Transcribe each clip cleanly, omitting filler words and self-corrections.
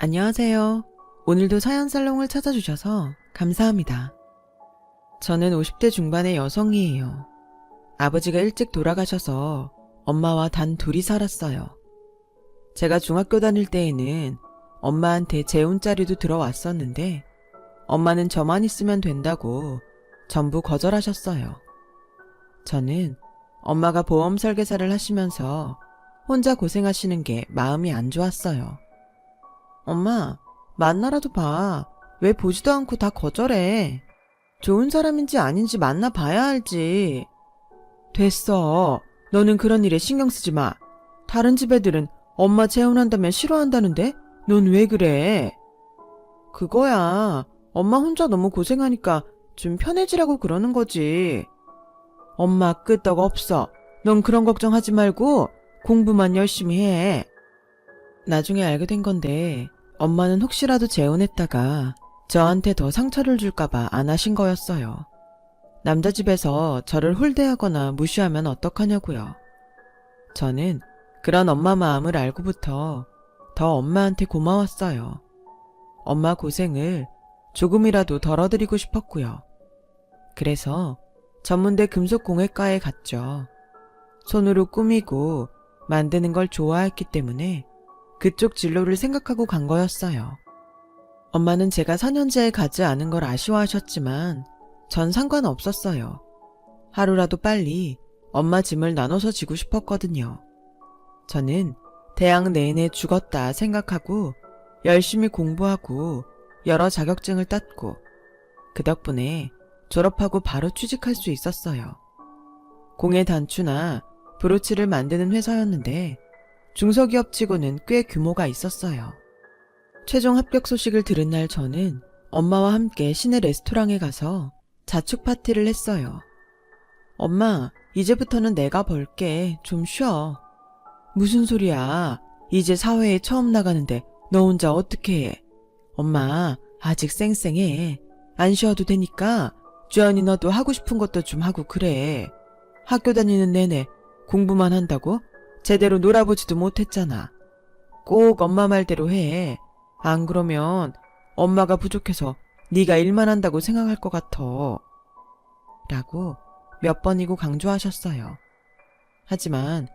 안녕하세요. 오늘도 사연살롱을 찾아주셔서 감사합니다. 저는 50대 중반의 여성이에요. 아버지가 일찍 돌아가셔서 엄마와 단 둘이 살았어요. 제가 중학교 다닐 때에는 엄마한테 재혼자리도 들어왔었는데 엄마는 저만 있으면 된다고 전부 거절하셨어요. 저는 엄마가 보험 설계사를 하시면서 혼자 고생하시는 게 마음이 안 좋았어요. 엄마, 만나라도 봐. 왜 보지도 않고 다 거절해? 좋은 사람인지 아닌지 만나봐야 알지. 됐어. 너는 그런 일에 신경 쓰지 마. 다른 집 애들은 엄마 재혼한다면 싫어한다는데 넌 왜 그래? 그거야. 엄마 혼자 너무 고생하니까 좀 편해지라고 그러는 거지. 엄마 끄떡 없어. 넌 그런 걱정하지 말고 공부만 열심히 해. 나중에 알게 된 건데 엄마는 혹시라도 재혼했다가 저한테 더 상처를 줄까봐 안 하신 거였어요. 남자 집에서 저를 홀대하거나 무시하면 어떡하냐고요. 저는 그런 엄마 마음을 알고부터 더 엄마한테 고마웠어요. 엄마 고생을 조금이라도 덜어드리고 싶었고요. 그래서 전문대 금속공예과에 갔죠. 손으로 꾸미고 만드는 걸 좋아했기 때문에 그쪽 진로를 생각하고 간 거였어요. 엄마는 제가 4년제에 가지 않은 걸 아쉬워하셨지만 전 상관없었어요. 하루라도 빨리 엄마 짐을 나눠서 지고 싶었거든요. 저는 대학 내내 죽었다 생각하고 열심히 공부하고 여러 자격증을 땄고 그 덕분에 졸업하고 바로 취직할 수 있었어요. 공예 단추나 브로치를 만드는 회사였는데 중소기업치고는 꽤 규모가 있었어요. 최종 합격 소식을 들은 날 저는 엄마와 함께 시내 레스토랑에 가서 자축 파티를 했어요. 엄마, 이제부터는 내가 벌게. 좀 쉬어. 무슨 소리야. 이제 사회에 처음 나가는데 너 혼자 어떻게 해. 엄마, 아직 쌩쌩해. 안 쉬어도 되니까 주연이 너도 하고 싶은 것도 좀 하고 그래. 학교 다니는 내내 공부만 한다고? 제대로 놀아보지도 못했잖아. 꼭 엄마 말대로 해. 안 그러면 엄마가 부족해서 네가 일만 한다고 생각할 것 같아. 라고 몇 번이고 강조하셨어요. 하지만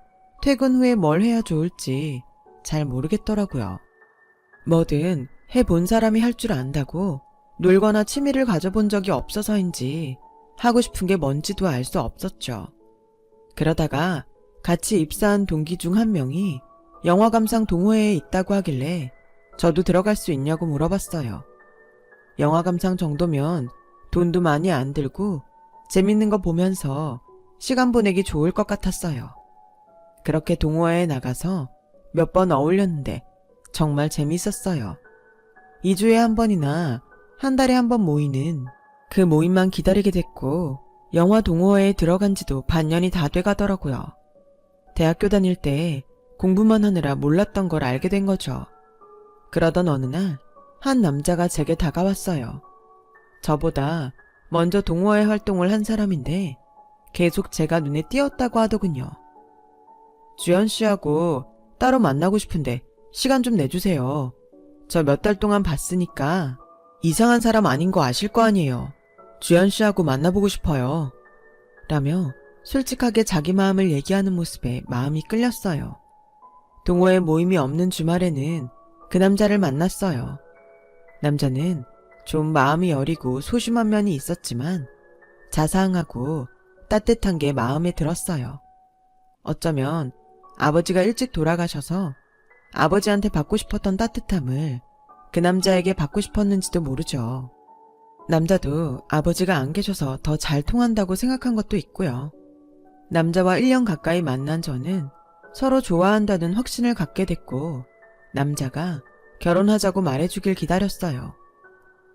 퇴근 후에 뭘 해야 좋을지 잘 모르겠더라고요. 뭐든 해본 사람이 할 줄 안다고 놀거나 취미를 가져본 적이 없어서인지 하고 싶은 게 뭔지도 알 수 없었죠. 그러다가 같이 입사한 동기 중 한 명이 영화감상 동호회에 있다고 하길래 저도 들어갈 수 있냐고 물어봤어요. 영화감상 정도면 돈도 많이 안 들고 재밌는 거 보면서 시간 보내기 좋을 것 같았어요. 그렇게 동호회에 나가서 몇 번 어울렸는데 정말 재밌었어요. 2주에 한 번이나 한 달에 한 번 모이는 그 모임만 기다리게 됐고 영화 동호회에 들어간 지도 반년이 다 돼가더라고요. 대학교 다닐 때 공부만 하느라 몰랐던 걸 알게 된 거죠. 그러던 어느 날 한 남자가 제게 다가왔어요. 저보다 먼저 동호회 활동을 한 사람인데 계속 제가 눈에 띄었다고 하더군요. 주연 씨하고 따로 만나고 싶은데 시간 좀 내주세요. 저 몇 달 동안 봤으니까 이상한 사람 아닌 거 아실 거 아니에요. 주연 씨하고 만나보고 싶어요. 라며 솔직하게 자기 마음을 얘기하는 모습에 마음이 끌렸어요. 동호회 모임이 없는 주말에는 그 남자를 만났어요. 남자는 좀 마음이 여리고 소심한 면이 있었지만 자상하고 따뜻한 게 마음에 들었어요. 어쩌면 아버지가 일찍 돌아가셔서 아버지한테 받고 싶었던 따뜻함을 그 남자에게 받고 싶었는지도 모르죠. 남자도 아버지가 안 계셔서 더 잘 통한다고 생각한 것도 있고요. 남자와 1년 가까이 만난 저는 서로 좋아한다는 확신을 갖게 됐고 남자가 결혼하자고 말해주길 기다렸어요.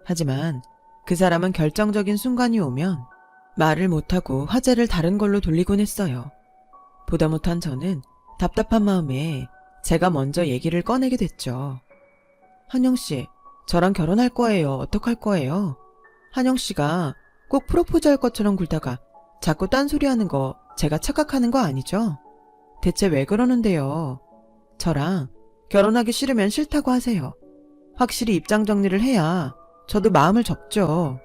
하지만 그 사람은 결정적인 순간이 오면 말을 못하고 화제를 다른 걸로 돌리곤 했어요. 보다 못한 저는 답답한 마음에 제가 먼저 얘기를 꺼내게 됐죠. 한영씨, 저랑 결혼할 거예요. 어떡할 거예요? 한영씨가 꼭 프로포즈 할 것처럼 굴다가 자꾸 딴소리 하는 거 제가 착각하는 거 아니죠? 대체 왜 그러는데요? 저랑 결혼하기 싫으면 싫다고 하세요. 확실히 입장 정리를 해야 저도 마음을 접죠.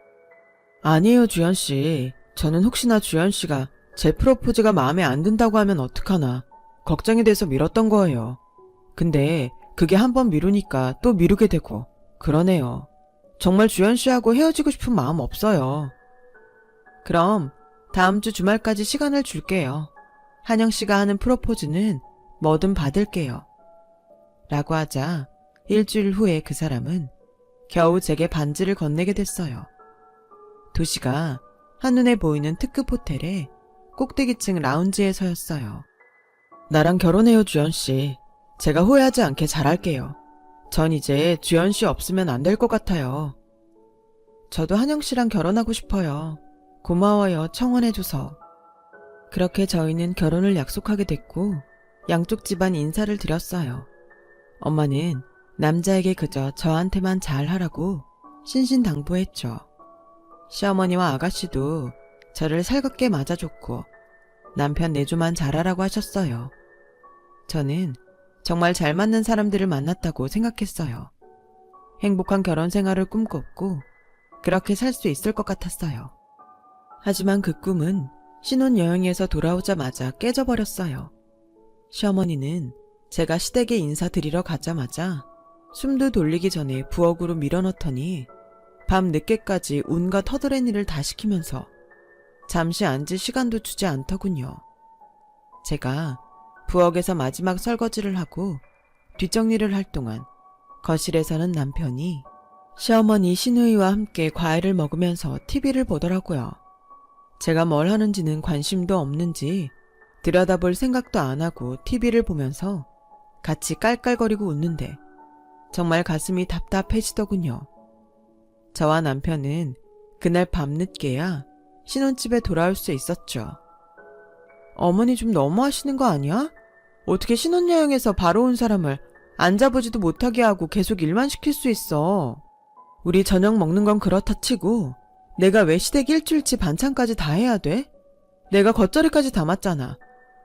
아니에요, 주연씨. 저는 혹시나 주연씨가 제 프로포즈가 마음에 안 든다고 하면 어떡하나 걱정이 돼서 미뤘던 거예요. 근데 그게 한 번 미루니까 또 미루게 되고 그러네요. 정말 주연씨하고 헤어지고 싶은 마음 없어요. 그럼 다음 주 주말까지 시간을 줄게요. 한영씨가 하는 프로포즈는 뭐든 받을게요. 라고 하자 일주일 후에 그 사람은 겨우 제게 반지를 건네게 됐어요. 도시가 한눈에 보이는 특급 호텔의 꼭대기층 라운지에 서였어요. 나랑 결혼해요, 주연씨. 제가 후회하지 않게 잘할게요. 전 이제 주연씨 없으면 안 될 것 같아요. 저도 한영씨랑 결혼하고 싶어요. 고마워요, 청혼해줘서. 그렇게 저희는 결혼을 약속하게 됐고 양쪽 집안 인사를 드렸어요. 엄마는 남자에게 그저 저한테만 잘하라고 신신당부했죠. 시어머니와 아가씨도 저를 살갑게 맞아줬고 남편 내조만 잘하라고 하셨어요. 저는 정말 잘 맞는 사람들을 만났다고 생각했어요. 행복한 결혼 생활을 꿈꿨고 그렇게 살 수 있을 것 같았어요. 하지만 그 꿈은 신혼여행에서 돌아오자마자 깨져버렸어요. 시어머니는 제가 시댁에 인사드리러 가자마자 숨도 돌리기 전에 부엌으로 밀어넣더니 밤 늦게까지 온갖 허드렛 일을 다 시키면서 잠시 앉을 시간도 주지 않더군요. 제가 부엌에서 마지막 설거지를 하고 뒷정리를 할 동안 거실에서는 남편이 시어머니 시누이와 함께 과일을 먹으면서 TV를 보더라고요. 제가 뭘 하는지는 관심도 없는지 들여다볼 생각도 안 하고 TV를 보면서 같이 깔깔거리고 웃는데 정말 가슴이 답답해지더군요. 저와 남편은 그날 밤늦게야 신혼집에 돌아올 수 있었죠. 어머니 좀 너무하시는 거 아니야? 어떻게 신혼여행에서 바로 온 사람을 앉아보지도 못하게 하고 계속 일만 시킬 수 있어. 우리 저녁 먹는 건 그렇다 치고 내가 왜 시댁 일주일치 반찬까지 다 해야 돼? 내가 겉절이까지 담았잖아.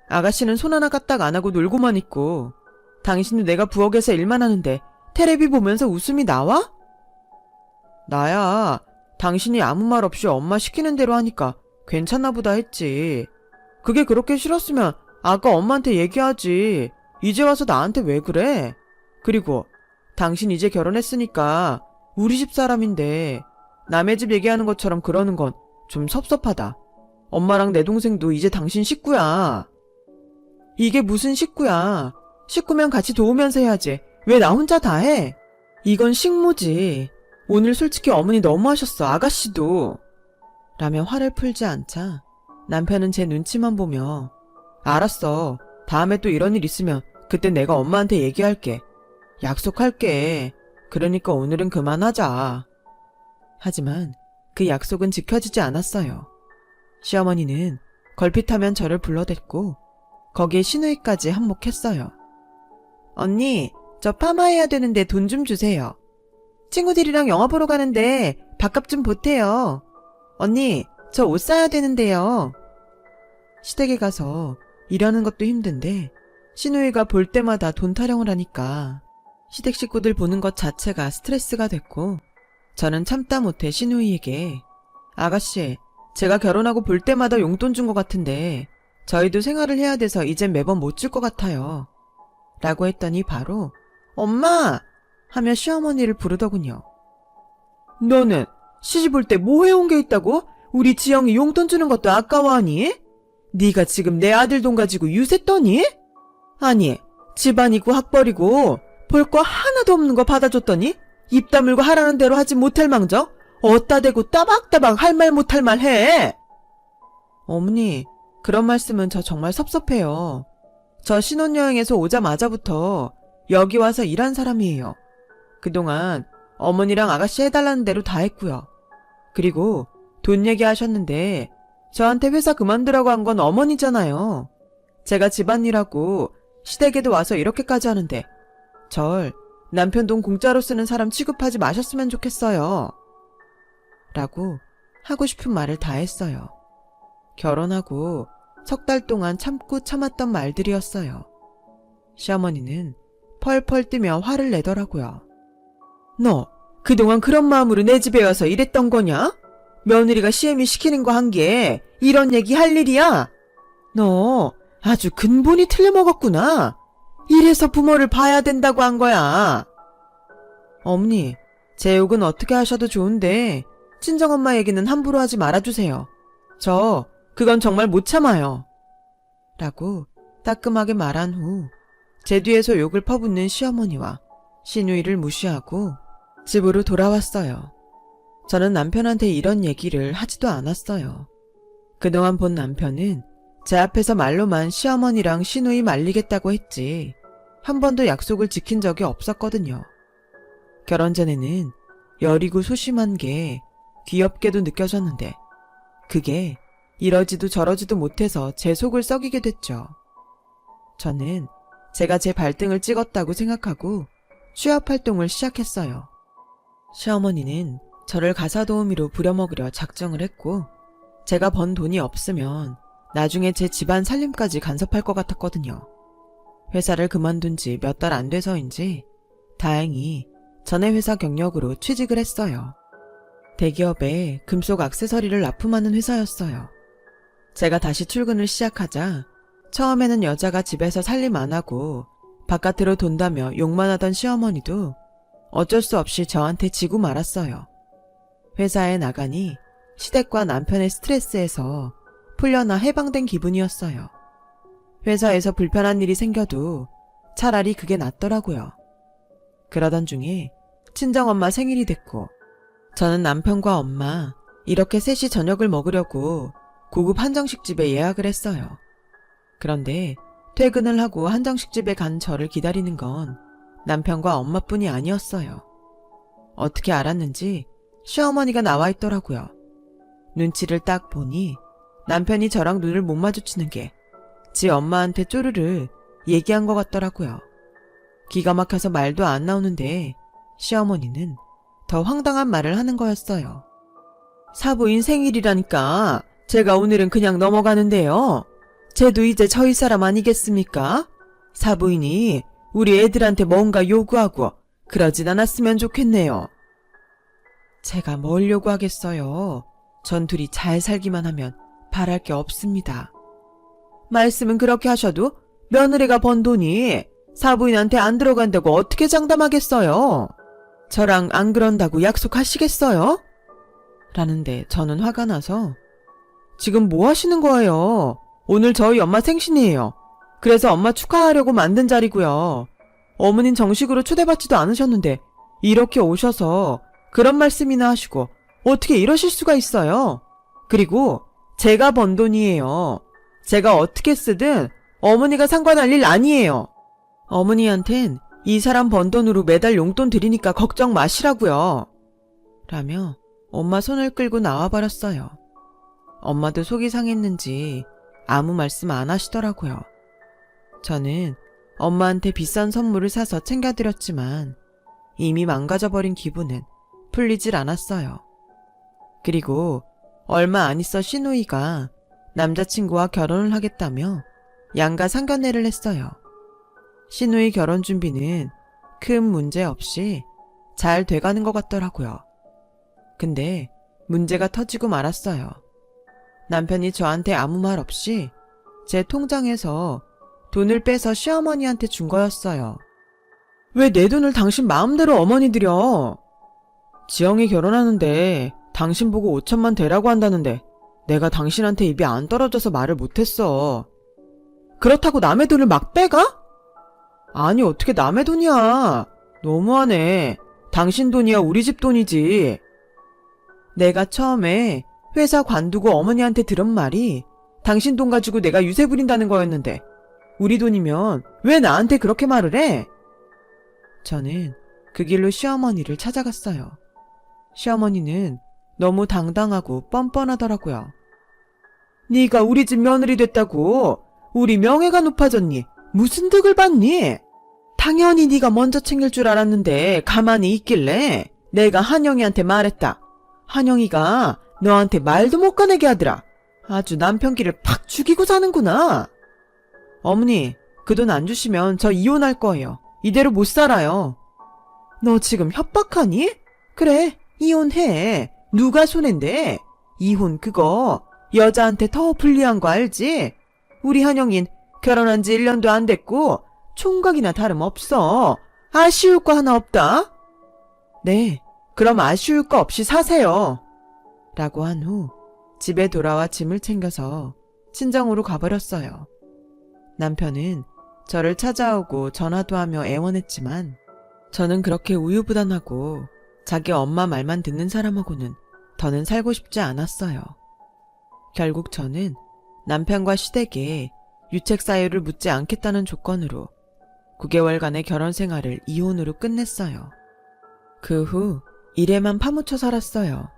아가씨는 손 하나 까딱 안 하고 놀고만 있고 당신도 내가 부엌에서 일만 하는데 테레비 보면서 웃음이 나와? 나야 당신이 아무 말 없이 엄마 시키는 대로 하니까 괜찮나 보다 했지. 그게 그렇게 싫었으면 아까 엄마한테 얘기하지. 이제 와서 나한테 왜 그래? 그리고 당신 이제 결혼했으니까 우리 집 사람인데 남의 집 얘기하는 것처럼 그러는 건 좀 섭섭하다. 엄마랑 내 동생도 이제 당신 식구야. 이게 무슨 식구야. 식구면 같이 도우면서 해야지. 왜 나 혼자 다 해? 이건 식모지. 오늘 솔직히 어머니 너무하셨어, 아가씨도. 라며 화를 풀지 않자 남편은 제 눈치만 보며 알았어. 다음에 또 이런 일 있으면 그때 내가 엄마한테 얘기할게. 약속할게. 그러니까 오늘은 그만하자. 하지만 그 약속은 지켜지지 않았어요. 시어머니는 걸핏하면 저를 불러댔고 거기에 시누이까지 한몫했어요. 언니, 저 파마해야 되는데 돈 좀 주세요. 친구들이랑 영화 보러 가는데 밥값 좀 보태요. 언니, 저 옷 사야 되는데요. 시댁에 가서 일하는 것도 힘든데 시누이가 볼 때마다 돈 타령을 하니까 시댁 식구들 보는 것 자체가 스트레스가 됐고 저는 참다 못해 시누이에게 아가씨, 제가 결혼하고 볼 때마다 용돈 준 것 같은데 저희도 생활을 해야 돼서 이젠 매번 못 줄 것 같아요. 라고 했더니 바로 엄마! 하며 시어머니를 부르더군요. 너는 시집 올 때 뭐 해온 게 있다고? 우리 지영이 용돈 주는 것도 아까워하니? 네가 지금 내 아들 돈 가지고 유세 떠니? 아니, 집안이고 학벌이고 볼 거 하나도 없는 거 받아줬더니 입 다물고 하라는 대로 하지 못할 망정 어따 대고 따박따박 할 말 못할 말 해. 어머니, 그런 말씀은 저 정말 섭섭해요. 저 신혼여행에서 오자마자부터 여기 와서 일한 사람이에요. 그동안 어머니랑 아가씨 해달라는 대로 다 했고요. 그리고 돈 얘기하셨는데 저한테 회사 그만두라고 한 건 어머니잖아요. 제가 집안일하고 시댁에도 와서 이렇게까지 하는데 절 남편 돈 공짜로 쓰는 사람 취급하지 마셨으면 좋겠어요. 라고 하고 싶은 말을 다 했어요. 결혼하고 석 달 동안 참고 참았던 말들이었어요. 시어머니는 펄펄 뛰며 화를 내더라고요. 너 그동안 그런 마음으로 내 집에 와서 일했던 거냐? 며느리가 시애미 시키는 거 한 게 이런 얘기 할 일이야? 너 아주 근본이 틀려먹었구나. 이래서 부모를 봐야 된다고 한 거야. 어머니, 제 욕은 어떻게 하셔도 좋은데 친정엄마 얘기는 함부로 하지 말아주세요. 저 그건 정말 못 참아요. 라고 따끔하게 말한 후 제 뒤에서 욕을 퍼붓는 시어머니와 시누이를 무시하고 집으로 돌아왔어요. 저는 남편한테 이런 얘기를 하지도 않았어요. 그동안 본 남편은 제 앞에서 말로만 시어머니랑 시누이 말리겠다고 했지 한 번도 약속을 지킨 적이 없었거든요. 결혼 전에는 여리고 소심한 게 귀엽게도 느껴졌는데 그게 이러지도 저러지도 못해서 제 속을 썩이게 됐죠. 저는 제가 제 발등을 찍었다고 생각하고 취업활동을 시작했어요. 시어머니는 저를 가사도우미로 부려먹으려 작정을 했고 제가 번 돈이 없으면 나중에 제 집안 살림까지 간섭할 것 같았거든요. 회사를 그만둔 지 몇 달 안 돼서인지 다행히 전에 회사 경력으로 취직을 했어요. 대기업에 금속 액세서리를 납품하는 회사였어요. 제가 다시 출근을 시작하자 처음에는 여자가 집에서 살림 안 하고 바깥으로 돈다며 욕만 하던 시어머니도 어쩔 수 없이 저한테 지고 말았어요. 회사에 나가니 시댁과 남편의 스트레스에서 풀려나 해방된 기분이었어요. 회사에서 불편한 일이 생겨도 차라리 그게 낫더라고요. 그러던 중에 친정엄마 생일이 됐고 저는 남편과 엄마 이렇게 셋이 저녁을 먹으려고 고급 한정식집에 예약을 했어요. 그런데 퇴근을 하고 한정식집에 간 저를 기다리는 건 남편과 엄마뿐이 아니었어요. 어떻게 알았는지 시어머니가 나와 있더라고요. 눈치를 딱 보니 남편이 저랑 눈을 못 마주치는 게 지 엄마한테 쪼르르 얘기한 것 같더라고요. 기가 막혀서 말도 안 나오는데 시어머니는 더 황당한 말을 하는 거였어요. 사부인 생일이라니까 제가 오늘은 그냥 넘어가는데요. 쟤도 이제 저희 사람 아니겠습니까? 사부인이 우리 애들한테 뭔가 요구하고 그러진 않았으면 좋겠네요. 제가 뭘 요구하겠어요. 전 둘이 잘 살기만 하면 바랄 게 없습니다. 말씀은 그렇게 하셔도 며느리가 번 돈이 사부인한테 안 들어간다고 어떻게 장담하겠어요? 저랑 안 그런다고 약속하시겠어요? 라는데 저는 화가 나서 지금 뭐 하시는 거예요? 오늘 저희 엄마 생신이에요. 그래서 엄마 축하하려고 만든 자리고요. 어머닌 정식으로 초대받지도 않으셨는데 이렇게 오셔서 그런 말씀이나 하시고 어떻게 이러실 수가 있어요? 그리고 제가 번 돈이에요. 제가 어떻게 쓰든 어머니가 상관할 일 아니에요. 어머니한텐 이 사람 번 돈으로 매달 용돈 드리니까 걱정 마시라고요. 라며 엄마 손을 끌고 나와버렸어요. 엄마도 속이 상했는지 아무 말씀 안 하시더라고요. 저는 엄마한테 비싼 선물을 사서 챙겨드렸지만 이미 망가져버린 기분은 풀리질 않았어요. 그리고 얼마 안 있어 시누이가 남자친구와 결혼을 하겠다며 양가 상견례를 했어요. 시누이 결혼 준비는 큰 문제 없이 잘 돼가는 것 같더라고요. 근데 문제가 터지고 말았어요. 남편이 저한테 아무 말 없이 제 통장에서 돈을 빼서 시어머니한테 준 거였어요. 왜 내 돈을 당신 마음대로 어머니 드려? 지영이 결혼하는데 당신 보고 5천만 대라고 한다는데 내가 당신한테 입이 안 떨어져서 말을 못했어. 그렇다고 남의 돈을 막 빼가? 아니 어떻게 남의 돈이야. 너무하네. 당신 돈이야 우리 집 돈이지. 내가 처음에 회사 관두고 어머니한테 들은 말이 당신 돈 가지고 내가 유세 부린다는 거였는데 우리 돈이면 왜 나한테 그렇게 말을 해? 저는 그 길로 시어머니를 찾아갔어요. 시어머니는 너무 당당하고 뻔뻔하더라고요. 네가 우리 집 며느리 됐다고 우리 명예가 높아졌니? 무슨 득을 봤니? 당연히 네가 먼저 챙길 줄 알았는데 가만히 있길래 내가 한영이한테 말했다. 한영이가 너한테 말도 못 꺼내게 하더라. 아주 남편기를 팍 죽이고 사는구나. 어머니, 그 돈 안 주시면 저 이혼할 거예요. 이대로 못 살아요. 너 지금 협박하니? 그래, 이혼해. 누가 손해인데? 이혼 그거 여자한테 더 불리한 거 알지? 우리 한영인 결혼한 지 1년도 안 됐고 총각이나 다름없어. 아쉬울 거 하나 없다? 네, 그럼 아쉬울 거 없이 사세요. 라고 한 후 집에 돌아와 짐을 챙겨서 친정으로 가버렸어요. 남편은 저를 찾아오고 전화도 하며 애원했지만 저는 그렇게 우유부단하고 자기 엄마 말만 듣는 사람하고는 더는 살고 싶지 않았어요. 결국 저는 남편과 시댁에 유책 사유를 묻지 않겠다는 조건으로 9개월간의 결혼 생활을 이혼으로 끝냈어요. 그 후 일에만 파묻혀 살았어요.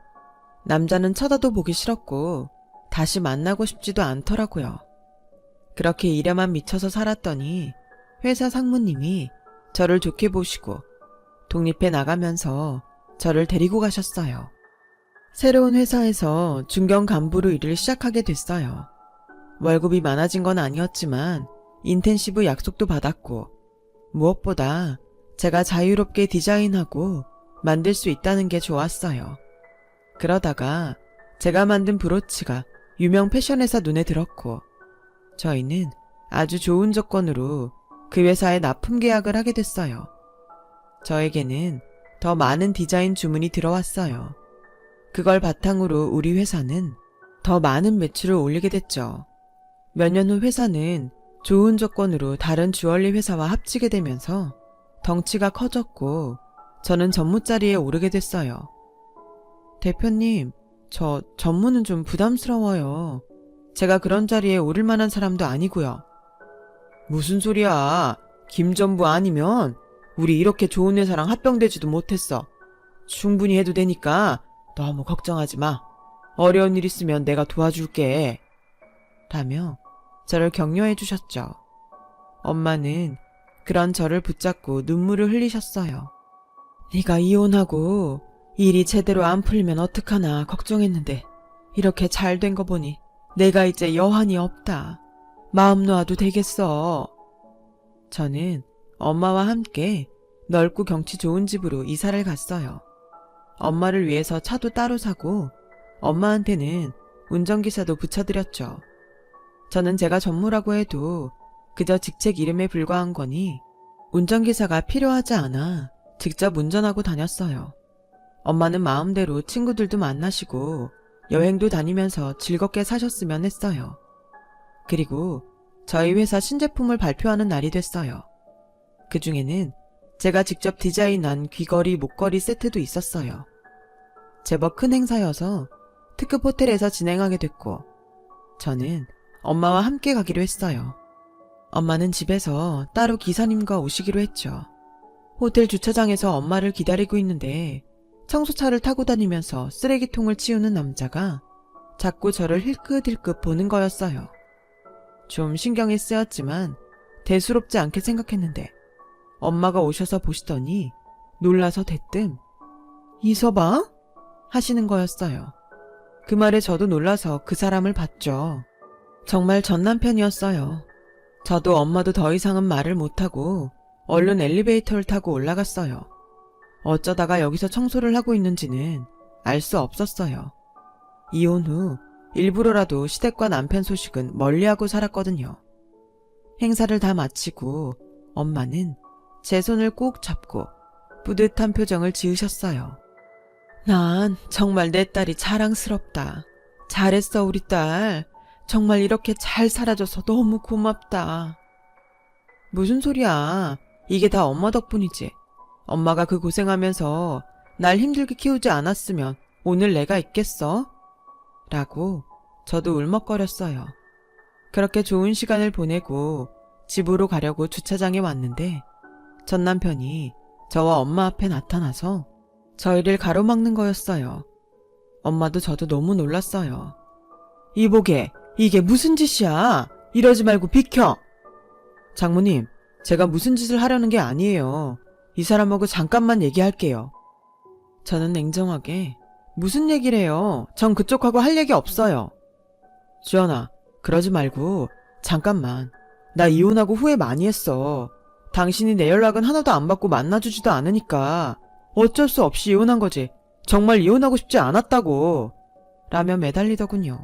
남자는 쳐다도 보기 싫었고 다시 만나고 싶지도 않더라고요. 그렇게 일에만 미쳐서 살았더니 회사 상무님이 저를 좋게 보시고 독립해 나가면서 저를 데리고 가셨어요. 새로운 회사에서 중견 간부로 일을 시작하게 됐어요. 월급이 많아진 건 아니었지만 인텐시브 약속도 받았고 무엇보다 제가 자유롭게 디자인하고 만들 수 있다는 게 좋았어요. 그러다가 제가 만든 브로치가 유명 패션회사 눈에 들었고 저희는 아주 좋은 조건으로 그 회사에 납품 계약을 하게 됐어요. 저에게는 더 많은 디자인 주문이 들어왔어요. 그걸 바탕으로 우리 회사는 더 많은 매출을 올리게 됐죠. 몇 년 후 회사는 좋은 조건으로 다른 주얼리 회사와 합치게 되면서 덩치가 커졌고 저는 전무 자리에 오르게 됐어요. 대표님, 저 전무는 좀 부담스러워요. 제가 그런 자리에 오를 만한 사람도 아니고요. 무슨 소리야. 김전부 아니면 우리 이렇게 좋은 회사랑 합병되지도 못했어. 충분히 해도 되니까 너무 걱정하지 마. 어려운 일 있으면 내가 도와줄게. 라며 저를 격려해 주셨죠. 엄마는 그런 저를 붙잡고 눈물을 흘리셨어요. 네가 이혼하고 일이 제대로 안 풀리면 어떡하나 걱정했는데 이렇게 잘 된 거 보니 내가 이제 여한이 없다. 마음 놓아도 되겠어. 저는 엄마와 함께 넓고 경치 좋은 집으로 이사를 갔어요. 엄마를 위해서 차도 따로 사고 엄마한테는 운전기사도 붙여드렸죠. 저는 제가 전무라고 해도 그저 직책 이름에 불과한 거니 운전기사가 필요하지 않아 직접 운전하고 다녔어요. 엄마는 마음대로 친구들도 만나시고 여행도 다니면서 즐겁게 사셨으면 했어요. 그리고 저희 회사 신제품을 발표하는 날이 됐어요. 그 중에는 제가 직접 디자인한 귀걸이, 목걸이 세트도 있었어요. 제법 큰 행사여서 특급 호텔에서 진행하게 됐고 저는 엄마와 함께 가기로 했어요. 엄마는 집에서 따로 기사님과 오시기로 했죠. 호텔 주차장에서 엄마를 기다리고 있는데 청소차를 타고 다니면서 쓰레기통을 치우는 남자가 자꾸 저를 힐끗힐끗 보는 거였어요. 좀 신경이 쓰였지만 대수롭지 않게 생각했는데 엄마가 오셔서 보시더니 놀라서 대뜸 이서방? 하시는 거였어요. 그 말에 저도 놀라서 그 사람을 봤죠. 정말 전 남편이었어요. 저도 엄마도 더 이상은 말을 못하고 얼른 엘리베이터를 타고 올라갔어요. 어쩌다가 여기서 청소를 하고 있는지는 알 수 없었어요. 이혼 후 일부러라도 시댁과 남편 소식은 멀리하고 살았거든요. 행사를 다 마치고 엄마는 제 손을 꼭 잡고 뿌듯한 표정을 지으셨어요. 난 정말 내 딸이 자랑스럽다. 잘했어 우리 딸. 정말 이렇게 잘 살아줘서 너무 고맙다. 무슨 소리야. 이게 다 엄마 덕분이지. 엄마가 그 고생하면서 날 힘들게 키우지 않았으면 오늘 내가 있겠어? 라고 저도 울먹거렸어요. 그렇게 좋은 시간을 보내고 집으로 가려고 주차장에 왔는데 전 남편이 저와 엄마 앞에 나타나서 저희를 가로막는 거였어요. 엄마도 저도 너무 놀랐어요. 이보게, 이게 무슨 짓이야? 이러지 말고 비켜! 장모님, 제가 무슨 짓을 하려는 게 아니에요. 이 사람하고 잠깐만 얘기할게요. 저는 냉정하게 무슨 얘기를 해요? 전 그쪽하고 할 얘기 없어요. 주연아, 그러지 말고 잠깐만. 나 이혼하고 후회 많이 했어. 당신이 내 연락은 하나도 안 받고 만나주지도 않으니까 어쩔 수 없이 이혼한 거지. 정말 이혼하고 싶지 않았다고. 라며 매달리더군요.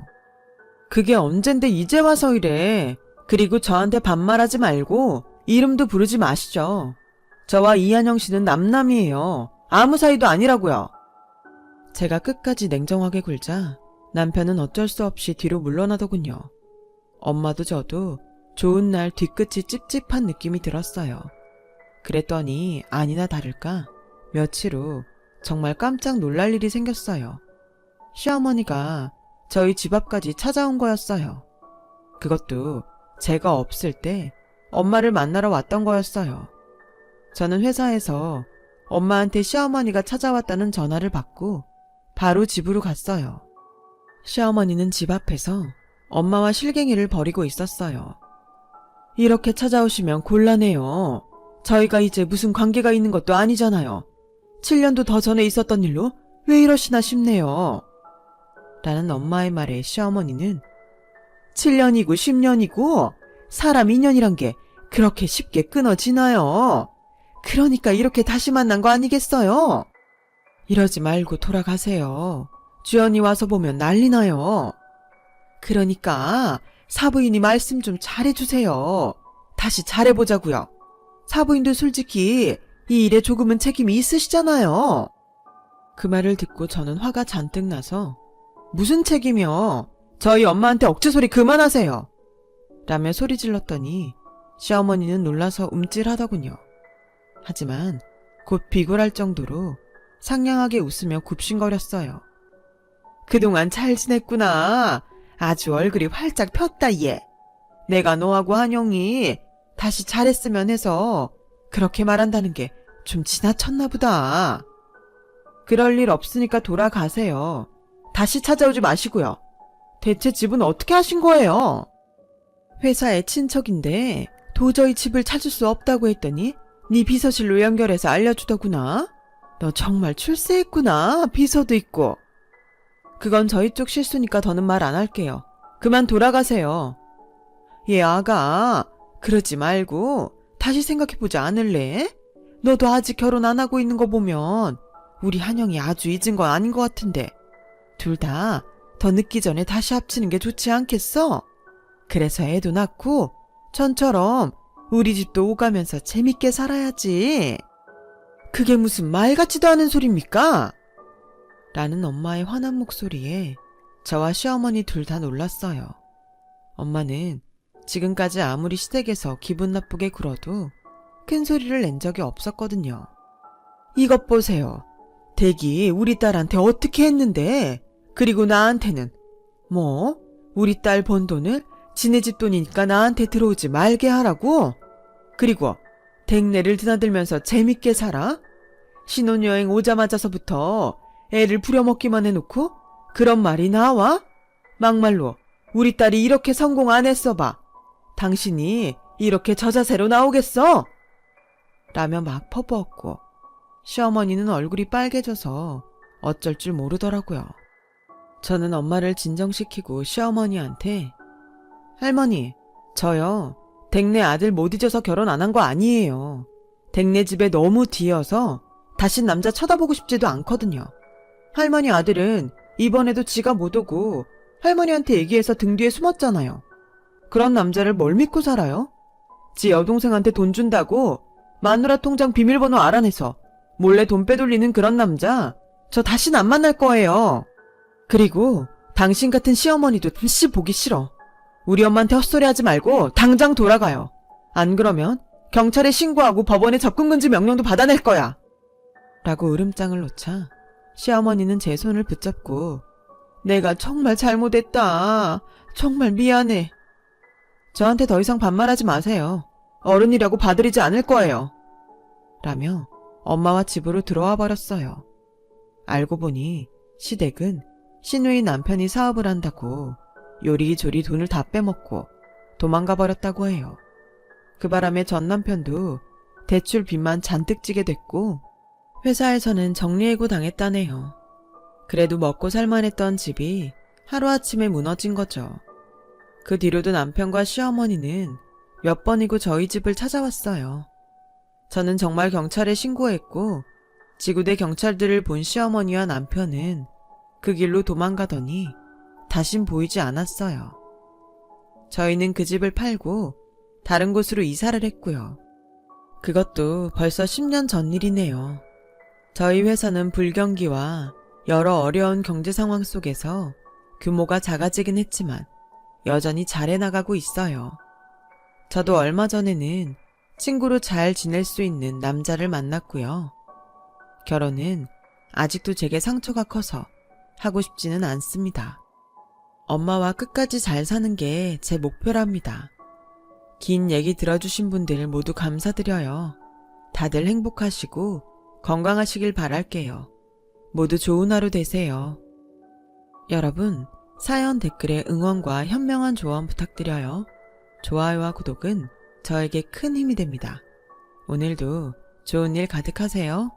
그게 언젠데 이제 와서 이래. 그리고 저한테 반말하지 말고 이름도 부르지 마시죠. 저와 이한영 씨는 남남이에요. 아무 사이도 아니라고요. 제가 끝까지 냉정하게 굴자 남편은 어쩔 수 없이 뒤로 물러나더군요. 엄마도 저도 좋은 날 뒤끝이 찝찝한 느낌이 들었어요. 그랬더니 아니나 다를까 며칠 후 정말 깜짝 놀랄 일이 생겼어요. 시어머니가 저희 집 앞까지 찾아온 거였어요. 그것도 제가 없을 때 엄마를 만나러 왔던 거였어요. 저는 회사에서 엄마한테 시어머니가 찾아왔다는 전화를 받고 바로 집으로 갔어요. 시어머니는 집 앞에서 엄마와 실갱이를 벌이고 있었어요. 이렇게 찾아오시면 곤란해요. 저희가 이제 무슨 관계가 있는 것도 아니잖아요. 7년도 더 전에 있었던 일로 왜 이러시나 싶네요. 라는 엄마의 말에 시어머니는 7년이고 10년이고 사람 인연이란 게 그렇게 쉽게 끊어지나요? 그러니까 이렇게 다시 만난 거 아니겠어요? 이러지 말고 돌아가세요. 주연이 와서 보면 난리 나요. 그러니까 사부인이 말씀 좀 잘해주세요. 다시 잘해보자고요. 사부인도 솔직히 이 일에 조금은 책임이 있으시잖아요. 그 말을 듣고 저는 화가 잔뜩 나서 무슨 책임이요? 저희 엄마한테 억지소리 그만하세요. 라며 소리 질렀더니 시어머니는 놀라서 움찔하더군요. 하지만 곧 비굴할 정도로 상냥하게 웃으며 굽신거렸어요. 그동안 잘 지냈구나. 아주 얼굴이 활짝 폈다 얘. 내가 너하고 한영이 다시 잘했으면 해서 그렇게 말한다는 게 좀 지나쳤나 보다. 그럴 일 없으니까 돌아가세요. 다시 찾아오지 마시고요. 대체 집은 어떻게 하신 거예요? 회사의 친척인데 도저히 집을 찾을 수 없다고 했더니 네 비서실로 연결해서 알려주더구나. 너 정말 출세했구나. 비서도 있고. 그건 저희 쪽 실수니까 더는 말 안 할게요. 그만 돌아가세요. 얘 아가, 그러지 말고 다시 생각해보지 않을래? 너도 아직 결혼 안 하고 있는 거 보면 우리 한영이 아주 잊은 건 아닌 것 같은데 둘 다 더 늦기 전에 다시 합치는 게 좋지 않겠어? 그래서 애도 낳고 전처럼 우리 집도 오가면서 재밌게 살아야지. 그게 무슨 말 같지도 않은 소리입니까? 라는 엄마의 화난 목소리에 저와 시어머니 둘 다 놀랐어요. 엄마는 지금까지 아무리 시댁에서 기분 나쁘게 굴어도 큰 소리를 낸 적이 없었거든요. 이것 보세요. 댁이 우리 딸한테 어떻게 했는데 그리고 나한테는 뭐 우리 딸 번 돈을 지네 집 돈이니까 나한테 들어오지 말게 하라고? 그리고 댁내를 드나들면서 재밌게 살아? 신혼여행 오자마자서부터 애를 부려먹기만 해놓고 그런 말이 나와? 막말로 우리 딸이 이렇게 성공 안 했어 봐. 당신이 이렇게 저자세로 나오겠어? 라며 막 퍼부었고 시어머니는 얼굴이 빨개져서 어쩔 줄 모르더라고요. 저는 엄마를 진정시키고 시어머니한테 할머니, 저요. 댁내 아들 못 잊어서 결혼 안 한 거 아니에요. 댁내 집에 너무 뒤여서 다신 남자 쳐다보고 싶지도 않거든요. 할머니 아들은 이번에도 지가 못 오고 할머니한테 얘기해서 등 뒤에 숨었잖아요. 그런 남자를 뭘 믿고 살아요? 지 여동생한테 돈 준다고 마누라 통장 비밀번호 알아내서 몰래 돈 빼돌리는 그런 남자 저 다신 안 만날 거예요. 그리고 당신 같은 시어머니도 다시 보기 싫어. 우리 엄마한테 헛소리하지 말고 당장 돌아가요. 안 그러면 경찰에 신고하고 법원에 접근금지 명령도 받아낼 거야. 라고 으름장을 놓자 시어머니는 제 손을 붙잡고 내가 정말 잘못했다. 정말 미안해. 저한테 더 이상 반말하지 마세요. 어른이라고 봐드리지 않을 거예요. 라며 엄마와 집으로 들어와 버렸어요. 알고 보니 시댁은 시누이 남편이 사업을 한다고 요리조리 돈을 다 빼먹고 도망가 버렸다고 해요. 그 바람에 전 남편도 대출 빚만 잔뜩 지게 됐고 회사에서는 정리해고 당했다네요. 그래도 먹고 살만했던 집이 하루아침에 무너진 거죠. 그 뒤로도 남편과 시어머니는 몇 번이고 저희 집을 찾아왔어요. 저는 정말 경찰에 신고했고 지구대 경찰들을 본 시어머니와 남편은 그 길로 도망가더니 다신 보이지 않았어요. 저희는 그 집을 팔고 다른 곳으로 이사를 했고요. 그것도 벌써 10년 전 일이네요. 저희 회사는 불경기와 여러 어려운 경제 상황 속에서 규모가 작아지긴 했지만 여전히 잘 해나가고 있어요. 저도 얼마 전에는 친구로 잘 지낼 수 있는 남자를 만났고요. 결혼은 아직도 제게 상처가 커서 하고 싶지는 않습니다. 엄마와 끝까지 잘 사는 게 제 목표랍니다. 긴 얘기 들어주신 분들 모두 감사드려요. 다들 행복하시고 건강하시길 바랄게요. 모두 좋은 하루 되세요. 여러분, 사연 댓글에 응원과 현명한 조언 부탁드려요. 좋아요와 구독은 저에게 큰 힘이 됩니다. 오늘도 좋은 일 가득하세요.